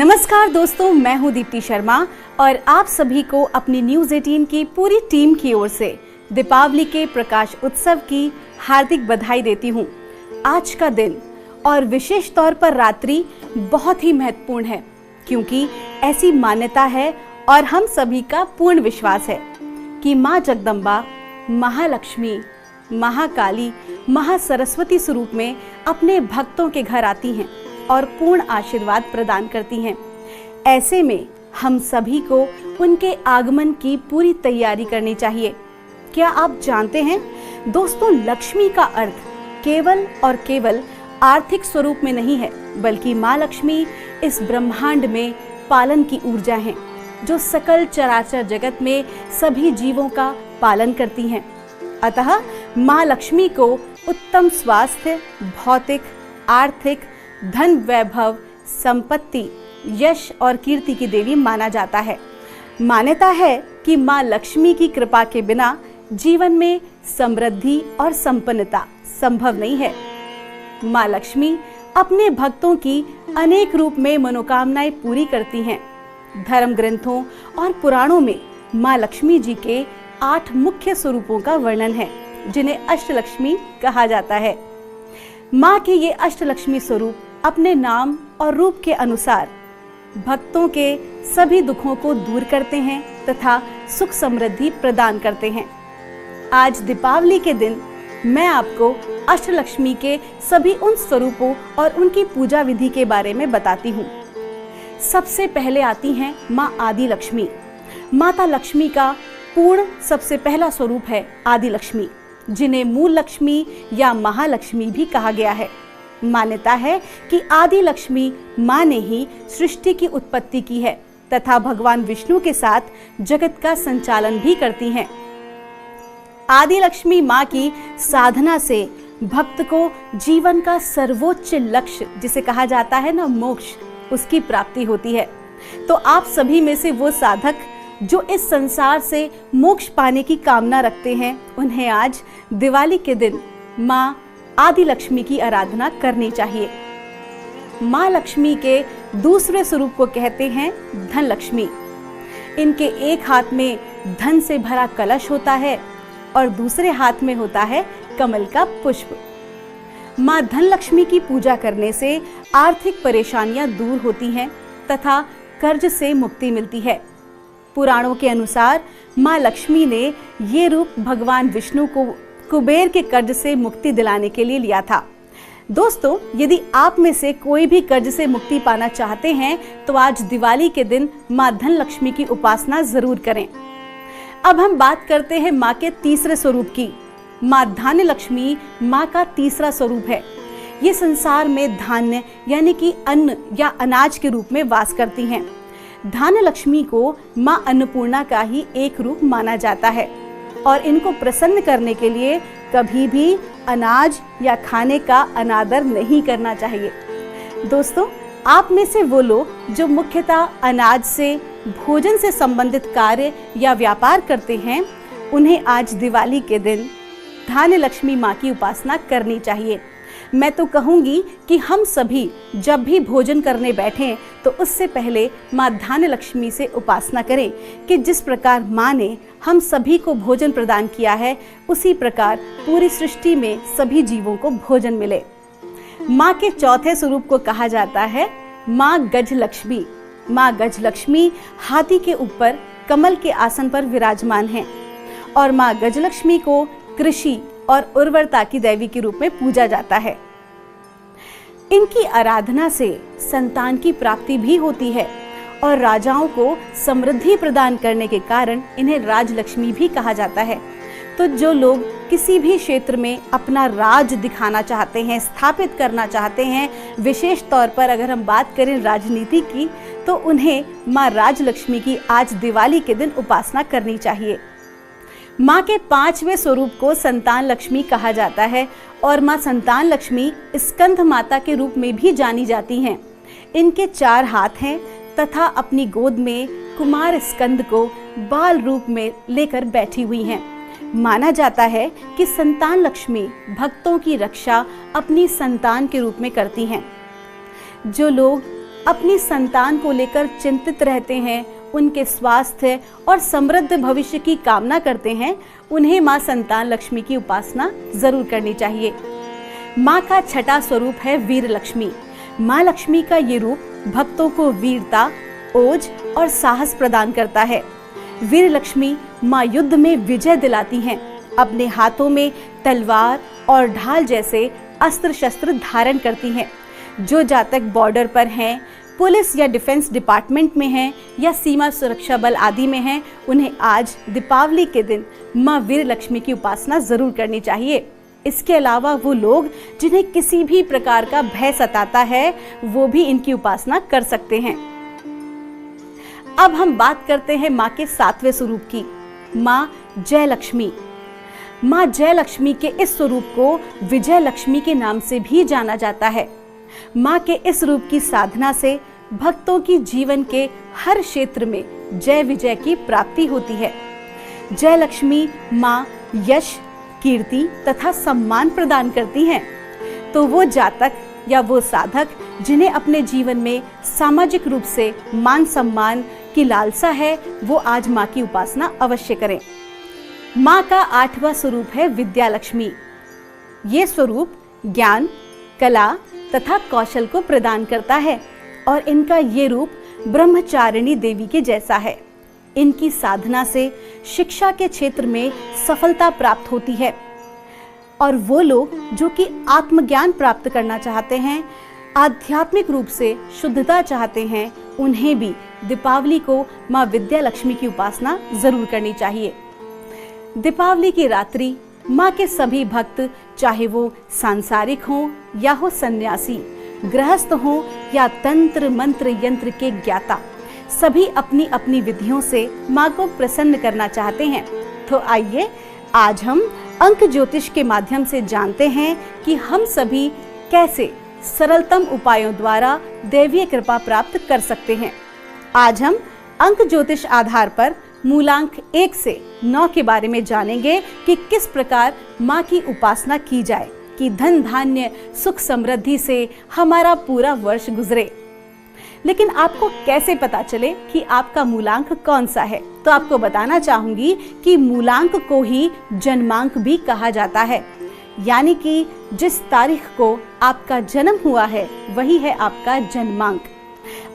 नमस्कार दोस्तों, मैं हूं दीप्ति शर्मा और आप सभी को अपनी न्यूज़ 18 की पूरी टीम की ओर से दीपावली के प्रकाश उत्सव की हार्दिक बधाई देती हूं। आज का दिन और विशेष तौर पर रात्रि बहुत ही महत्वपूर्ण है, क्योंकि ऐसी मान्यता है और हम सभी का पूर्ण विश्वास है कि माँ जगदम्बा, महालक्ष्मी, महाकाली, महासरस्वती स्वरूप में अपने भक्तों के घर आती हैं और पूर्ण आशीर्वाद प्रदान करती हैं। ऐसे में हम सभी को उनके आगमन की पूरी तैयारी करनी चाहिए। क्या आप जानते हैं दोस्तों, लक्ष्मी का अर्थ केवल और केवल आर्थिक स्वरूप में नहीं है, बल्कि माँ लक्ष्मी इस ब्रह्मांड में पालन की ऊर्जा है, जो सकल चराचर जगत में सभी जीवों का पालन करती हैं। अतः माँ लक्ष्मी को उत्तम स्वास्थ्य, भौतिक, आर्थिक, धन, वैभव, संपत्ति, यश और कीर्ति की देवी माना जाता है। मान्यता है कि माँ लक्ष्मी की कृपा के बिना जीवन में समृद्धि और संपन्नता संभव नहीं है। माँ लक्ष्मी अपने भक्तों की अनेक रूप में मनोकामनाएं पूरी करती हैं। धर्म ग्रंथों और पुराणों में माँ लक्ष्मी जी के 8 मुख्य स्वरूपों का वर्णन है, जिन्हें अष्टलक्ष्मी कहा जाता है। माँ के ये अष्टलक्ष्मी स्वरूप अपने नाम और रूप के अनुसार भक्तों के सभी दुखों को दूर करते हैं तथा सुख समृद्धि प्रदान करते हैं। आज दीपावली के दिन मैं आपको अष्टलक्ष्मी के सभी उन स्वरूपों और उनकी पूजा विधि के बारे में बताती हूँ। सबसे पहले आती हैं माँ आदि लक्ष्मी। माता लक्ष्मी का पूर्ण सबसे पहला स्वरूप है आदि लक्ष्मी, जिन्हें मूल लक्ष्मी या महालक्ष्मी भी कहा गया है। मान्यता है कि आदि लक्ष्मी माँ ने ही सृष्टि की उत्पत्ति की है तथा भगवान विष्णु के साथ जगत का संचालन भी करती हैं। आदि लक्ष्मी माँ की साधना से भक्त को जीवन का सर्वोच्च लक्ष्य, जिसे कहा जाता है ना मोक्ष, उसकी प्राप्ति होती है। तो आप सभी में से वो साधक जो इस संसार से मोक्ष पाने की कामना रखते हैं, उन्हें आज दिवाली के दिन माँ आदि लक्ष्मी की आराधना करनी चाहिए। माँ लक्ष्मी के दूसरे स्वरूप को कहते हैं धन लक्ष्मी। इनके एक हाथ में धन से भरा कलश होता है और दूसरे हाथ में होता है कमल का पुष्प। माँ धन लक्ष्मी की पूजा करने से आर्थिक परेशानियां दूर होती हैं तथा कर्ज से मुक्ति मिलती है। पुराणों के अनुसार माँ लक्ष्मी ने ये रूप भगवान विष्णु को कुबेर के कर्ज से मुक्ति दिलाने के लिए लिया था। दोस्तों, यदि आप में से कोई भी कर्ज से मुक्ति पाना चाहते हैं तो आज दिवाली के दिन माँ धन लक्ष्मी की उपासना जरूर करें। अब हम बात करते हैं माँ के तीसरे स्वरूप की। माँ धान्य लक्ष्मी माँ का तीसरा स्वरूप है। ये संसार में धान्य यानी कि अन्न या अनाज के रूप में वास करती हैं। धान्य लक्ष्मी को माँ अन्नपूर्णा का ही एक रूप माना जाता है और इनको प्रसन्न करने के लिए कभी भी अनाज या खाने का अनादर नहीं करना चाहिए। दोस्तों, आप में से वो लोग जो मुख्यतः अनाज से, भोजन से संबंधित कार्य या व्यापार करते हैं, उन्हें आज दिवाली के दिन धान्य लक्ष्मी माँ की उपासना करनी चाहिए। मैं तो कहूँगी कि हम सभी जब भी भोजन करने बैठें तो उससे पहले माँ धान्य लक्ष्मी से उपासना करें कि जिस प्रकार माँ ने हम सभी को भोजन प्रदान किया है, उसी प्रकार पूरी सृष्टि में सभी जीवों को भोजन मिले। माँ के चौथे स्वरूप को कहा जाता है माँ गज लक्ष्मी। माँ गज लक्ष्मी हाथी के ऊपर कमल के आसन पर विराजमान हैं और माँ गज लक्ष्मी को कृषि और उर्वरता की देवी के रूप में पूजा जाता है। इनकी आराधना से संतान की प्राप्ति भी होती है और राजाओं को समृद्धि प्रदान करने के कारण इन्हें राजलक्ष्मी भी कहा जाता है। तो जो लोग किसी भी क्षेत्र में अपना राज दिखाना चाहते हैं, स्थापित करना चाहते हैं, विशेष तौर पर अगर हम बात करें राजनीति की, तो उन्हें माँ राजलक्ष्मी की आज दिवाली के दिन उपासना करनी चाहिए। माँ के 5वें स्वरूप को संतान लक्ष्मी कहा जाता है और माँ संतान लक्ष्मी स्कंद माता के रूप में भी जानी जाती हैं। इनके 4 हाथ हैं तथा अपनी गोद में कुमार स्कंद को बाल रूप में लेकर बैठी हुई हैं। माना जाता है कि संतान लक्ष्मी भक्तों की रक्षा अपनी संतान के रूप में करती हैं। जो लोग अपनी संतान को लेकर चिंतित रहते हैं, उनके स्वास्थ्य और समृद्ध भविष्य की कामना करते हैं, उन्हें माँ संतान लक्ष्मी की उपासना जरूर करनी चाहिए। माँ का छठा स्वरूप है वीर लक्ष्मी। माँ लक्ष्मी का ये रूप भक्तों को वीरता, ओज और साहस प्रदान करता है। वीर लक्ष्मी माँ युद्ध में विजय दिलाती हैं। अपने हाथों में तलवार और ढाल जैसे अस्त्र शस्त्र धारण करती हैं। जो जातक बॉर्डर पर हैं, पुलिस या डिफेंस डिपार्टमेंट में हैं या सीमा सुरक्षा बल आदि में हैं, उन्हें आज दीपावली के दिन माँ वीर लक्ष्मी की उपासना जरूर करनी चाहिए। इसके अलावा वो लोग जिन्हें किसी भी प्रकार का भय सताता है, वो भी इनकी उपासना कर सकते हैं। अब हम बात करते हैं माँ के सातवें स्वरूप की, माँ जय लक्ष्मी। माँ जय लक्ष्मी के इस स्वरूप को विजय लक्ष्मी के नाम से भी जाना जाता है। माँ के इस रूप की साधना से भक्तों की जीवन के हर क्षेत्र में जय विजय की प्राप्ति होती है। जय लक्ष्मी माँ यश, कीर्ति तथा सम्मान प्रदान करती हैं। तो वो जातक या वो साधक जिन्हें अपने जीवन में सामाजिक रूप से मान सम्मान की लालसा है, वो आज माँ की उपासना अवश्य करें। माँ का आठवां स्वरूप है विद्या लक्ष्मी। ये स्वरूप ज्ञान, कला तथा कौशल को प्रदान करता है और इनका ये रूप ब्रह्मचारिणी देवी के जैसा है। इनकी साधना से शिक्षा के क्षेत्र में सफलता प्राप्त होती है और वो लोग जो कि आत्मज्ञान प्राप्त करना चाहते हैं, आध्यात्मिक रूप से शुद्धता चाहते हैं, उन्हें भी दीपावली को माँ विद्या लक्ष्मी की उपासना जरूर करनी चाहिए। दीपावली की रात्रि माँ के सभी भक्त, चाहे वो सांसारिक हों या हो सन्यासी, गृहस्थ हों या तंत्र मंत्र यंत्र के ज्ञाता, सभी अपनी अपनी विधियों से माँ को प्रसन्न करना चाहते हैं। तो आइए आज हम अंक ज्योतिष के माध्यम से जानते हैं कि हम सभी कैसे सरलतम उपायों द्वारा दैवीय कृपा प्राप्त कर सकते हैं। आज हम अंक ज्योतिष आधार पर मूलांक 1 से 9 के बारे में जानेंगे कि किस प्रकार माँ की उपासना की जाए कि धन धान्य सुख समृद्धि से हमारा पूरा वर्ष गुजरे। लेकिन आपको कैसे पता चले कि आपका मूलांक कौन सा है? तो आपको बताना चाहूंगी कि मूलांक को ही जन्मांक भी कहा जाता है, यानी कि जिस तारीख को आपका जन्म हुआ है वही है आपका जन्मांक।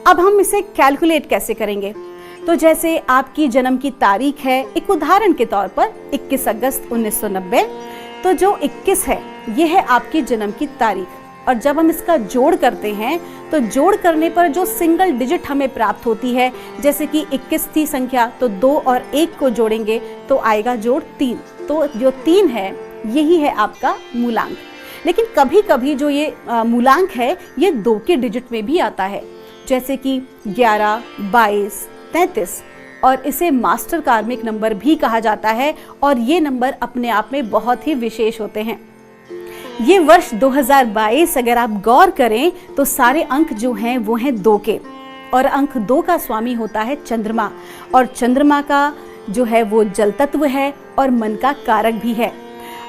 अब हम इसे कैलकुलेट कैसे करेंगे? तो जैसे आपकी जन्म की तारीख है, एक उदाहरण के तौर पर 21 अगस्त 1990, तो जो 21 है ये है आपकी जन्म की तारीख। और जब हम इसका जोड़ करते हैं तो जोड़ करने पर जो सिंगल डिजिट हमें प्राप्त होती है, जैसे कि 21 थी संख्या, तो 2 और 1 को जोड़ेंगे तो आएगा जोड़ 3। तो जो 3 है यही है आपका मूलांक। लेकिन कभी कभी जो ये मूलांक है ये 2 के डिजिट में भी आता है, जैसे कि 11, 22, 33, और इसे मास्टर कार्मिक नंबर भी कहा जाता है और ये नंबर अपने आप में बहुत ही विशेष होते हैं। ये वर्ष 2022 अगर आप गौर करें तो सारे अंक जो हैं वो हैं 2 के, और अंक 2 का स्वामी होता है चंद्रमा, और चंद्रमा का जो है वो जल तत्व है और मन का कारक भी है।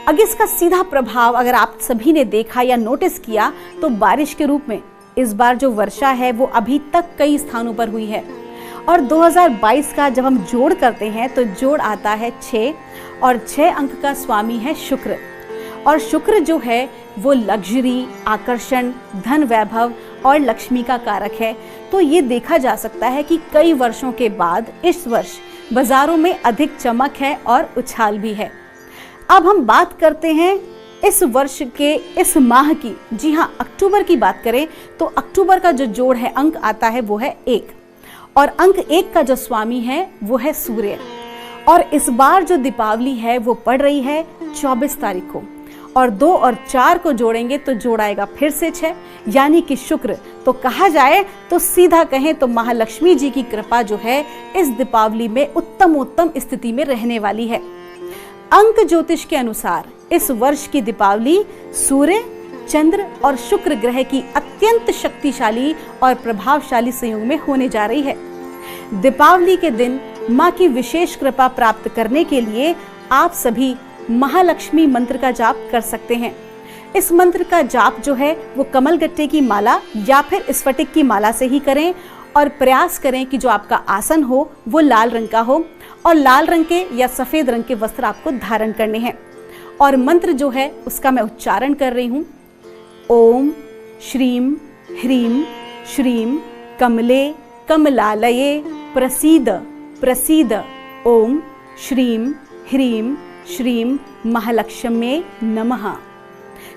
अगर इसका सीधा प्रभाव अगर आप सभी ने देखा या नोटिस किया तो बारिश के रूप में इस बार जो वर्षा है वो अभी तक कई स्थानों पर हुई है। और 2022 का जब हम जोड़ करते हैं तो जोड़ आता है 6, और 6 अंक का स्वामी है शुक्र, और शुक्र जो है वो लग्जरी, आकर्षण, धन वैभव और लक्ष्मी का कारक है। तो ये देखा जा सकता है कि कई वर्षों के बाद इस वर्ष बाजारों में अधिक चमक है और उछाल भी है। अब हम बात करते हैं इस वर्ष के इस माह की। जी हाँ, अक्टूबर की बात करें तो अक्टूबर का जो जोड़ है, अंक आता है वो है 1, और अंक 1 का जो स्वामी है वो है सूर्य। और इस बार जो दीपावली है वो पड़ रही है 24 तारीख को, और 2 और 4 को जोड़ेंगे तो जोड़ आएगा फिर से 6, यानी कि शुक्र। तो कहा जाए तो सीधा कहें तो महालक्ष्मी जी की कृपा जो है इस दीपावली में उत्तम स्थिति में रहने वाली है। अंक ज्योतिष के अनुसार इस वर्ष की दीपावली सूर्य, चंद्र और शुक्र ग्रह की अत्यंत शक्तिशाली और प्रभावशाली संयोग में होने जा रही है। दीपावली के दिन माँ की विशेष कृपा प्राप्त करने के लिए आप सभी महालक्ष्मी मंत्र का जाप कर सकते हैं। इस मंत्र का जाप जो है वो कमल गट्टे की माला या फिर स्फटिक की माला से ही करें और प्रयास करें कि जो आपका आसन हो वो लाल रंग का हो और लाल रंग के या सफ़ेद रंग के वस्त्र आपको धारण करने हैं। और मंत्र जो है उसका मैं उच्चारण कर रही हूँ। ओम श्रीम ह्रीम श्रीम कमले कमलालये प्रसीद प्रसीद। ओम श्रीम ह्रीम श्रीम महालक्ष्म्ये नमः।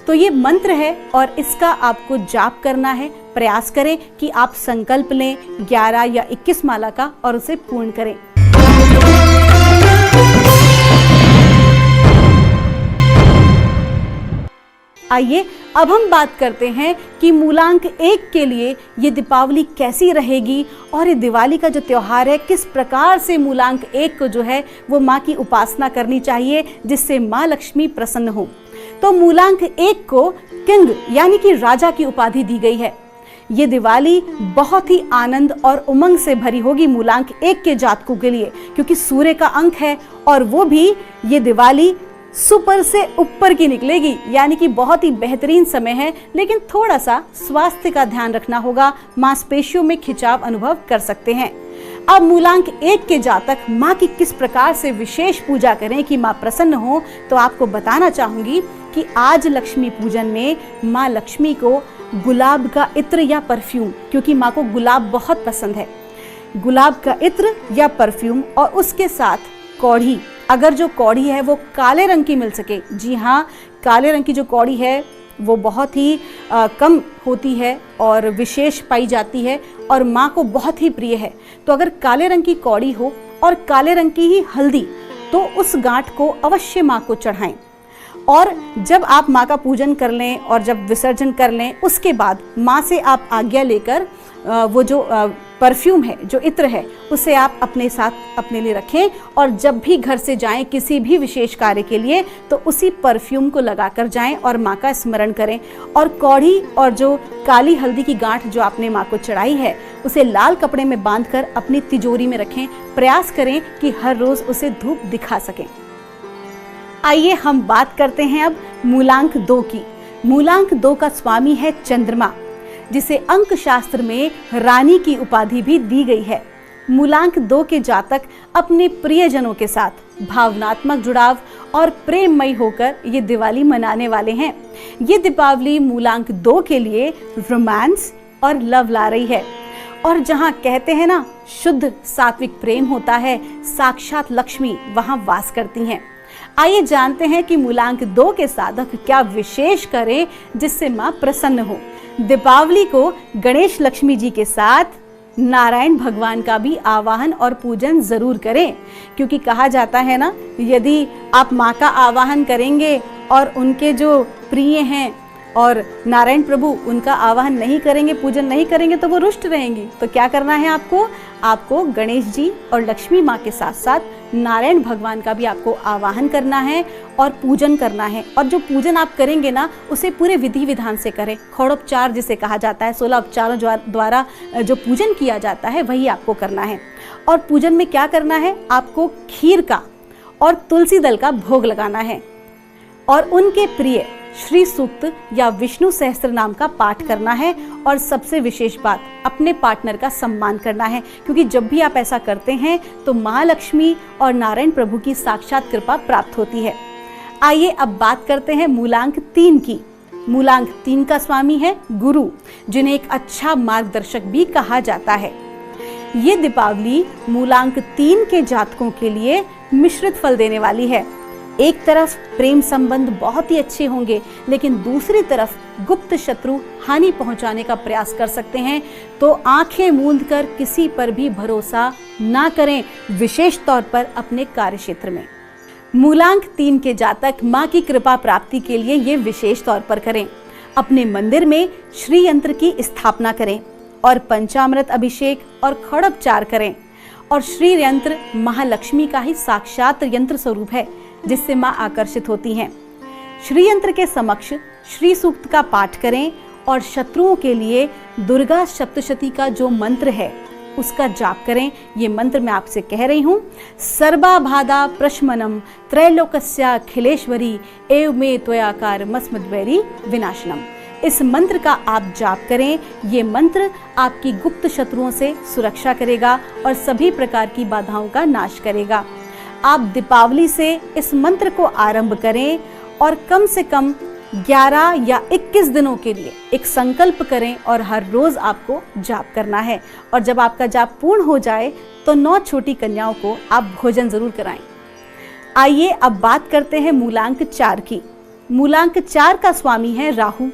तो ये मंत्र है और इसका आपको जाप करना है। प्रयास करें कि आप संकल्प लें 11 या 21 माला का और उसे पूर्ण करें। आइए अब हम बात करते हैं कि मूलांक 1 के लिए ये दीपावली कैसी रहेगी और ये दिवाली का जो त्योहार है किस प्रकार से मूलांक 1 को जो है वो माँ की उपासना करनी चाहिए जिससे माँ लक्ष्मी प्रसन्न हो। तो मूलांक 1 को किंग यानी कि राजा की उपाधि दी गई है। ये दिवाली बहुत ही आनंद और उमंग से भरी होगी मूलांक 1 के जातकों के लिए, क्योंकि सूर्य का अंक है और वो भी ये दिवाली सुपर से ऊपर की निकलेगी, यानी कि बहुत ही बेहतरीन समय है। लेकिन थोड़ा सा स्वास्थ्य का ध्यान रखना होगा, मांसपेशियों में खिंचाव अनुभव कर सकते हैं। अब मूलांक 1 के जातक माँ की किस प्रकार से विशेष पूजा करें कि माँ प्रसन्न हो, तो आपको बताना चाहूंगी कि आज लक्ष्मी पूजन में माँ लक्ष्मी को गुलाब का इत्र या परफ्यूम, क्योंकि माँ को गुलाब बहुत पसंद है, गुलाब का इत्र या परफ्यूम और उसके साथ कौड़ी, अगर जो कौड़ी है वो काले रंग की मिल सके। जी हाँ, काले रंग की जो कौड़ी है वो बहुत ही कम होती है और विशेष पाई जाती है और माँ को बहुत ही प्रिय है। तो अगर काले रंग की कौड़ी हो और काले रंग की ही हल्दी, तो उस गांठ को अवश्य माँ को चढ़ाएं। और जब आप माँ का पूजन कर लें और जब विसर्जन कर लें, उसके बाद माँ से आप आज्ञा लेकर वो जो परफ्यूम है, जो इत्र है, उसे आप अपने साथ अपने लिए रखें और जब भी घर से जाएं किसी भी विशेष कार्य के लिए, तो उसी परफ्यूम को लगाकर जाएं और माँ का स्मरण करें। और कौड़ी और जो काली हल्दी की गांठ जो आपने माँ को चढ़ाई है, उसे लाल कपड़े में बांधकर अपनी तिजोरी में रखें। प्रयास करें कि हर रोज उसे धूप दिखा सकें। आइए हम बात करते हैं अब मूलांक 2 की। मूलांक 2 का स्वामी है चंद्रमा, जिसे अंक शास्त्र में रानी की उपाधि भी दी गई है। मूलांक 2 के जातक अपने प्रियजनों के साथ भावनात्मक जुड़ाव और प्रेममयी होकर ये दिवाली मनाने वाले हैं। ये दीपावली मूलांक 2 के लिए रोमांस और लव ला रही है। और जहाँ कहते हैं ना, शुद्ध सात्विक प्रेम होता है, साक्षात लक्ष्मी वहाँ वास करती हैं। आइए जानते हैं कि मूलांक 2 के साधक क्या विशेष करें जिससे माँ प्रसन्न हो। दीपावली को गणेश लक्ष्मी जी के साथ नारायण भगवान का भी आवाहन और पूजन जरूर करें, क्योंकि कहा जाता है ना, यदि आप माँ का आवाहन करेंगे और उनके जो प्रिय हैं और नारायण प्रभु उनका आवाहन नहीं करेंगे, पूजन नहीं करेंगे, तो वो रुष्ट रहेंगी। तो क्या करना है आपको गणेश जी और लक्ष्मी माँ के साथ साथ नारायण भगवान का भी आपको आवाहन करना है और पूजन करना है। और जो पूजन आप करेंगे ना, उसे पूरे विधि विधान से करें। खौड़ोपचार जिसे कहा जाता है, 16 उपचारों द्वारा जो पूजन किया जाता है वही आपको करना है। और पूजन में क्या करना है, आपको खीर का और तुलसी दल का भोग लगाना है और उनके प्रिय श्री सूक्त या विष्णु सहस्त्र नाम का पाठ करना है। और सबसे विशेष बात, अपने पार्टनर का सम्मान करना है, क्योंकि जब भी आप ऐसा करते हैं तो माँ लक्ष्मी और नारायण प्रभु की साक्षात कृपा प्राप्त होती है। आइए अब बात करते हैं मूलांक 3 की। मूलांक 3 का स्वामी है गुरु, जिन्हें एक अच्छा मार्गदर्शक भी कहा जाता है। ये दीपावली मूलांक 3 के जातकों के लिए मिश्रित फल देने वाली है। एक तरफ प्रेम संबंध बहुत ही अच्छे होंगे, लेकिन दूसरी तरफ गुप्त शत्रु हानि पहुंचाने का प्रयास कर सकते हैं। तो आंखें मूंद कर किसी पर भी भरोसा ना करें, विशेष तौर पर अपने कार्य क्षेत्र में। मूलांक 3 के जातक माँ की कृपा प्राप्ति के लिए ये विशेष तौर पर करें। अपने मंदिर में श्री यंत्र की स्थापना करें और पंचामृत अभिषेक और खड़ोपचार करें। और श्री यंत्र महालक्ष्मी का ही साक्षात यंत्र स्वरूप है, जिससे माँ आकर्षित होती हैं। श्री यंत्र के समक्ष श्री सूक्त का पाठ करें और शत्रुओं के लिए दुर्गा सप्तशती का जो मंत्र है उसका जाप करें। ये मंत्र मैं आपसे कह रही हूँ। सर्वाबाधा प्रशमनम त्रैलोक्याखिलेश्वरी एव मे त्वयाकार मस्मद्वैरी विनाशनम। इस मंत्र का आप जाप करें। ये मंत्र आपकी गुप्त शत्रुओं से सुरक्षा करेगा और सभी प्रकार की बाधाओं का नाश करेगा। आप दीपावली से इस मंत्र को आरंभ करें और कम से कम 11 या 21 दिनों के लिए एक संकल्प करें और हर रोज आपको जाप करना है। और जब आपका जाप पूर्ण हो जाए तो 9 छोटी कन्याओं को आप भोजन जरूर कराएं। आइए अब बात करते हैं मूलांक 4 की। मूलांक 4 का स्वामी है राहु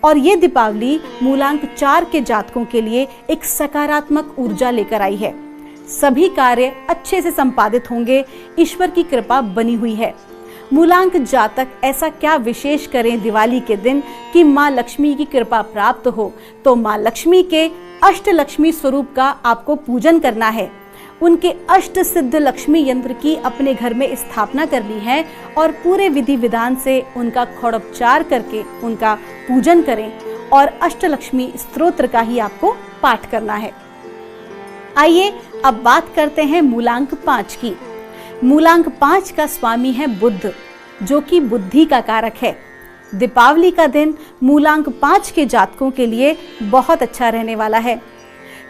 और ये दीपावली मूलांक 4 के जातकों के लिए एक सकारात्मक ऊर्जा लेकर आई है। सभी कार्य अच्छे से संपादित होंगे, ईश्वर की कृपा बनी हुई है। मूलांक जातक ऐसा क्या विशेष करें दिवाली के दिन कि माँ लक्ष्मी की कृपा प्राप्त हो, तो माँ लक्ष्मी के अष्टलक्ष्मी स्वरूप का आपको पूजन करना है। उनके अष्ट सिद्ध लक्ष्मी यंत्र की अपने घर में स्थापना करनी है और पूरे विधि विधान से उनका खड़ोपचार करके उनका पूजन करें और अष्टलक्ष्मी स्तोत्र का ही आपको पाठ करना है। आइए अब बात करते हैं मूलांक 5 की। मूलांक 5 का स्वामी है बुध, जो कि बुद्धि का कारक है। दीपावली का दिन मूलांक 5 के जातकों के लिए बहुत अच्छा रहने वाला है।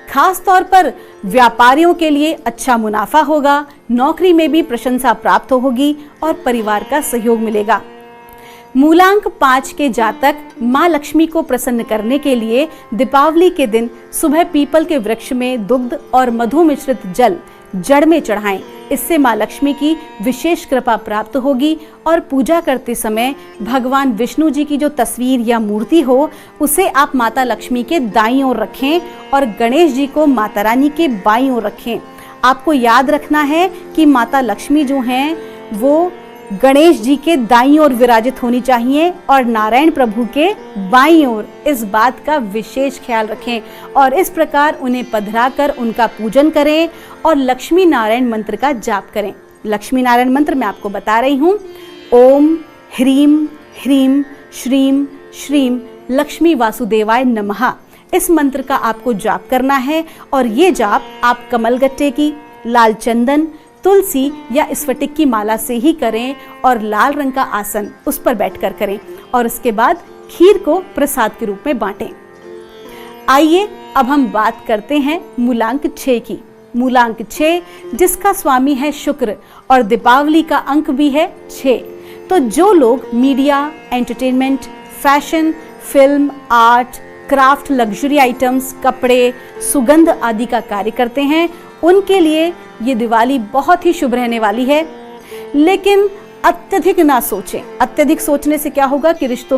खास तौर पर व्यापारियों के लिए अच्छा मुनाफा होगा, नौकरी में भी प्रशंसा प्राप्त होगी और परिवार का सहयोग मिलेगा। मूलांक 5 के जातक माँ लक्ष्मी को प्रसन्न करने के लिए दीपावली के दिन सुबह पीपल के वृक्ष में दुग्ध और मधु मिश्रित जल जड़ में चढ़ाएं। इससे माँ लक्ष्मी की विशेष कृपा प्राप्त होगी और पूजा करते समय भगवान विष्णु जी की जो तस्वीर या मूर्ति हो उसे आप माता लक्ष्मी के दाईं ओर रखें और गणेश जी को माता रानी के बाईं ओर रखें। आपको याद रखना है कि माता लक्ष्मी जो हैं वो गणेश जी के दाईं ओर विराजित होनी चाहिए और नारायण प्रभु के बाईं ओर। इस बात का विशेष ख्याल रखें और इस प्रकार उन्हें पधराकर उनका पूजन करें और लक्ष्मी नारायण मंत्र का जाप करें। लक्ष्मी नारायण मंत्र मैं आपको बता रही हूँ। ओम ह्रीम ह्रीम श्रीम श्रीम लक्ष्मी वासुदेवाय नमः। इस मंत्र का आपको जाप करना है और ये जाप आप कमलगट्टे की, लाल चंदन, तुलसी या स्फटिक की माला से ही करें और लाल रंग का आसन उस पर बैठकर करें और उसके बाद खीर को प्रसाद के रूप में बांटें। आइए अब हम बात करते हैं मूलांक 6 की। मूलांक 6 जिसका स्वामी है शुक्र और दीपावली का अंक भी है 6। तो जो लोग media, entertainment, fashion, film, art, craft, luxury items, कपड़े, सुगंध आदि का कार्य करते हैं उनके लिए ये दिवाली बहुत ही शुभ रहने वाली है। लेकिन अत्यधिक ना सोचें। अत्यधिक सोचने से क्या होगा कि रिश्तों में